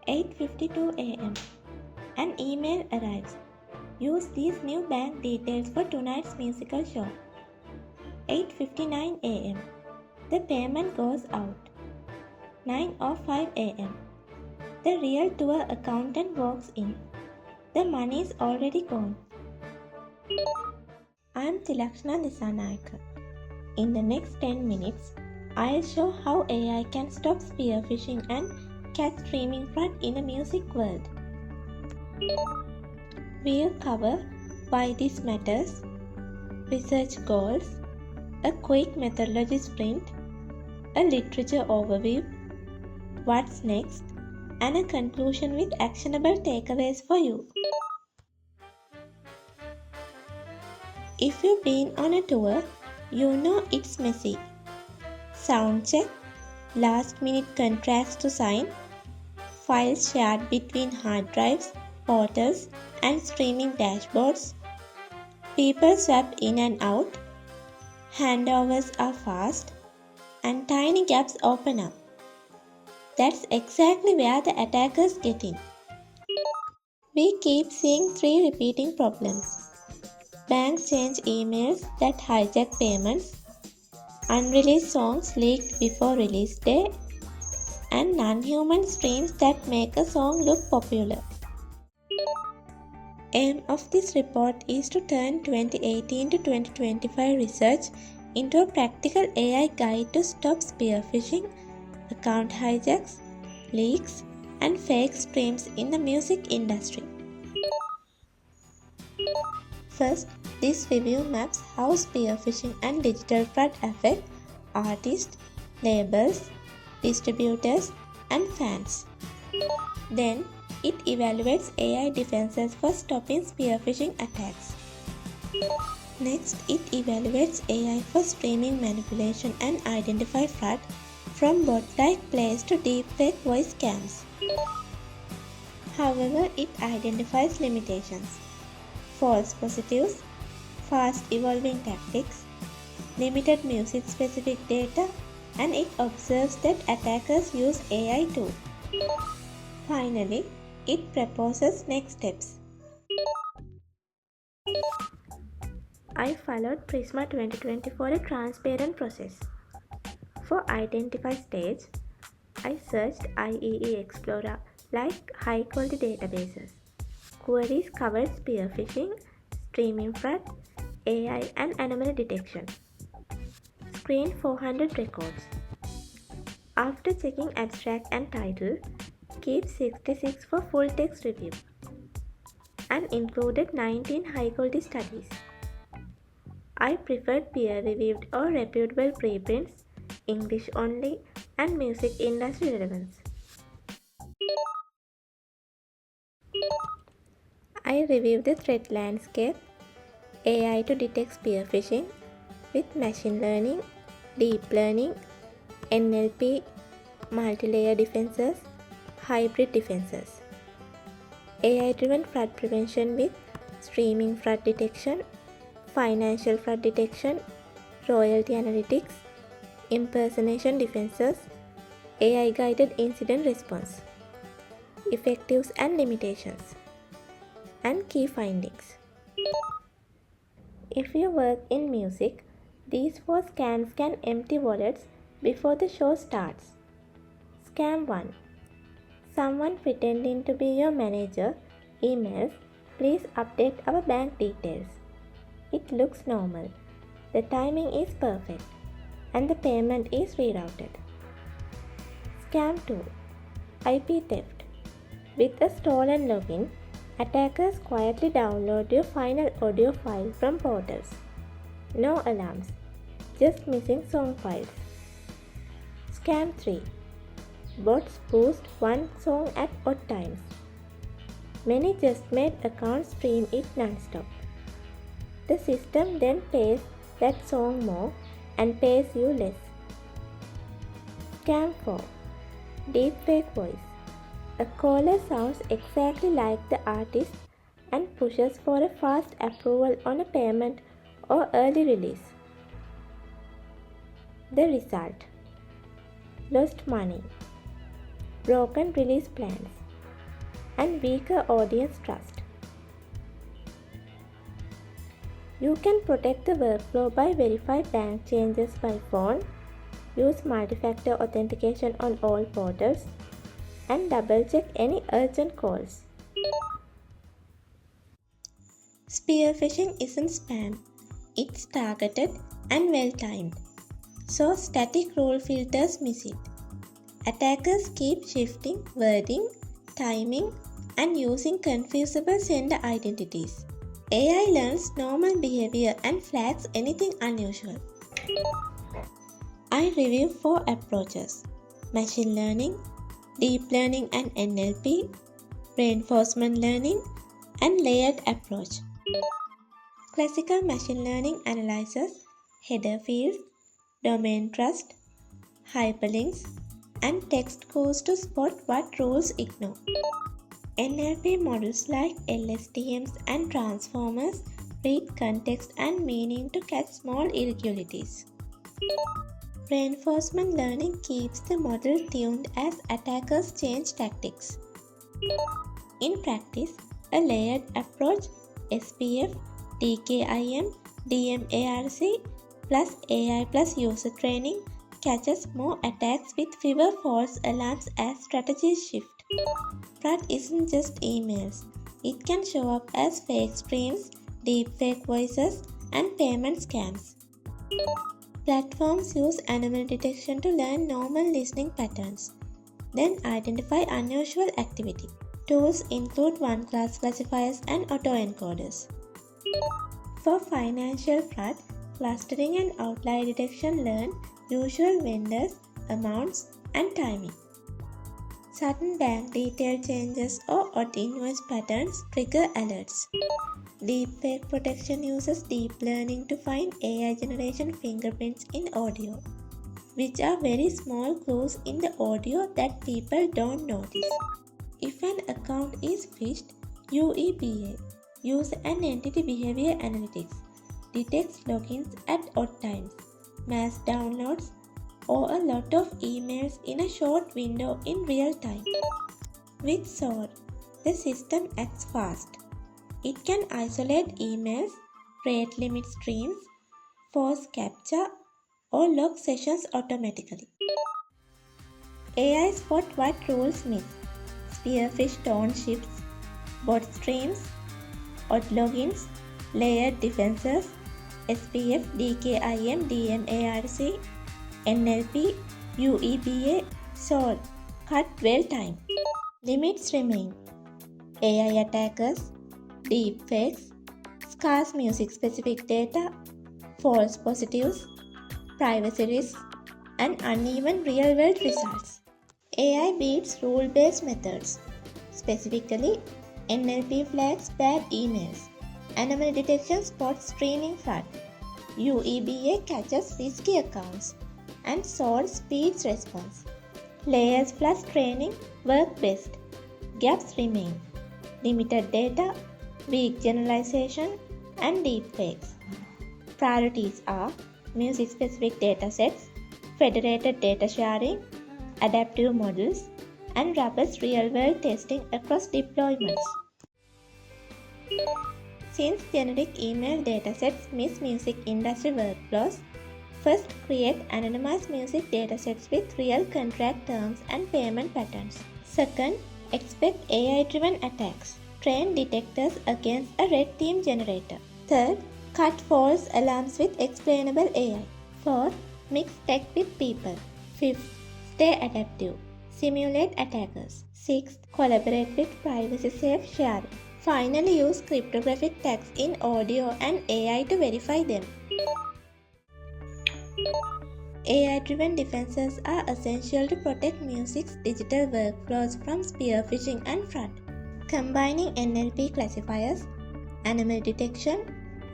8:52 a.m. An email arrives. Use these new bank details for tonight's musical show. 8:59 a.m. The payment goes out. 9:05 a.m. The real tour accountant walks in. The money is already gone. I am Tilakshana Disanayaka. In the next 10 minutes, I'll show how AI can stop spear-phishing and catch streaming fraud in the music world. We'll cover why this matters, research goals, a quick methodology sprint, a literature overview, what's next, and a conclusion with actionable takeaways for you. If you've been on a tour, you know it's messy. Sound check, last minute contracts to sign, files shared between hard drives, portals, and streaming dashboards. People swap in and out, handovers are fast, and tiny gaps open up. That's exactly where the attackers get in. We keep seeing 3 repeating problems. Banks change emails that hijack payments, unreleased songs leaked before release day, and non-human streams that make a song look popular. Aim of this report is to turn 2018 to 2025 research into a practical AI guide to stop spear-phishing, account hijacks, leaks, and fake streams in the music industry. First, this review maps how spear-phishing and digital fraud affect artists, labels, distributors, and fans. Then, it evaluates AI defenses for stopping spear-phishing attacks. Next, it evaluates AI for streaming manipulation and identify fraud from bot-like plays to deepfake voice scams. However, it identifies limitations: false positives, fast evolving tactics, limited music-specific data, and it observes that attackers use AI too. Finally, it proposes next steps. I followed Prisma 2020 for a transparent process. For identify stage, I searched IEE Explorer like high-quality databases. Queries covered spear-phishing, streaming fraud, AI, and anomaly detection. Screened 400 records. After checking abstract and title, keep 66 for full text review, and included 19 high-quality studies. I preferred peer-reviewed or reputable preprints, English only, and music industry relevance. I reviewed the threat landscape, AI to detect spear-phishing with machine learning, deep learning, NLP, multi-layer defenses, hybrid defenses. AI-driven fraud prevention with streaming fraud detection, financial fraud detection, royalty analytics, impersonation defenses, AI-guided incident response, effectives and limitations, and key findings. If you work in music, these 4 scams can empty wallets before the show starts. Scam 1. Someone pretending to be your manager emails, "Please update our bank details." It looks normal. The timing is perfect, and the payment is rerouted. Scam 2. IP theft. With a stolen login, attackers quietly download your final audio file from portals. No alarms, just missing song files. Scam 3. Bots boost one song at odd times. Many just made accounts stream it non-stop. The system then pays that song more and pays you less. Scam 4. Deepfake voice. A caller sounds exactly like the artist and pushes for a fast approval on a payment or early release. The result: lost money, broken release plans, and weaker audience trust. You can protect the workflow by verifying bank changes by phone, use multi-factor authentication on all portals, and double-check any urgent calls. Spear-phishing isn't spam. It's targeted and well-timed, so static rule filters miss it. Attackers keep shifting wording, timing, and using confusable sender identities. AI learns normal behavior and flags anything unusual. I review 4 approaches: machine learning, deep learning and NLP, reinforcement learning, and layered approach. Classical machine learning analyzes header fields, domain trust, hyperlinks, and text codes to spot what rules ignore. NLP models like LSTMs and transformers read context and meaning to catch small irregularities. Reinforcement learning keeps the model tuned as attackers change tactics. In practice, a layered approach SPF, DKIM, DMARC plus AI plus user training catches more attacks with fewer false alarms as strategies shift. Fraud isn't just emails. It can show up as fake streams, deepfake voices, and payment scams. Platforms use anomaly detection to learn normal listening patterns, then identify unusual activity. Tools include one-class classifiers and autoencoders. For financial fraud, clustering and outlier detection learn usual vendors, amounts, and timing. Sudden bank detail changes or odd invoice patterns trigger alerts. Deepfake protection uses deep learning to find AI generation fingerprints in audio, which are very small clues in the audio that people don't notice. If an account is phished, UEBA use an entity behavior analytics, detects logins at odd times, mass downloads, or a lot of emails in a short window in real time. With SOAR, the system acts fast. It can isolate emails, rate limit streams, force captcha, or log sessions automatically. AI spot what rules miss: spearfish tone shifts, bot streams, odd logins, layered defenses, SPF, DKIM, DMARC, NLP, UEBA, SOAR, cut well time. Limits remain: AI attackers, deepfakes, scarce music specific data, false positives, privacy risks, and uneven real world results. AI beats rule based methods. Specifically, NLP flags bad emails, anomaly detection spots streaming fraud, UEBA catches risky accounts, and SOAR speeds response. Layers plus training work best. Gaps remain: limited data, weak generalization, and deepfakes. Priorities are music specific datasets, federated data sharing, adaptive models, and robust real world testing across deployments. Since generic email datasets miss music industry workflows, first create anonymized music datasets with real contract terms and payment patterns. Second, expect AI-driven attacks. Train detectors against a red team generator. Third, cut false alarms with explainable AI. Fourth, mix tech with people. Fifth, stay adaptive. Simulate attackers. Sixth, collaborate with privacy-safe sharing. Finally, use cryptographic tags in audio and AI to verify them. AI-driven defenses are essential to protect music's digital workflows from spear-phishing and fraud. Combining NLP classifiers, anomaly detection,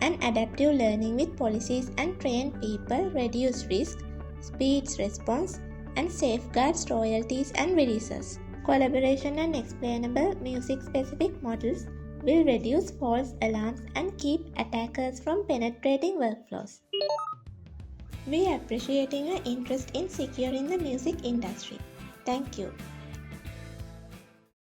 and adaptive learning with policies and trained people reduce risk, speeds response, and safeguards royalties and releases. Collaboration and explainable music-specific models will reduce false alarms and keep attackers from penetrating workflows. We appreciate your interest in securing the music industry. Thank you.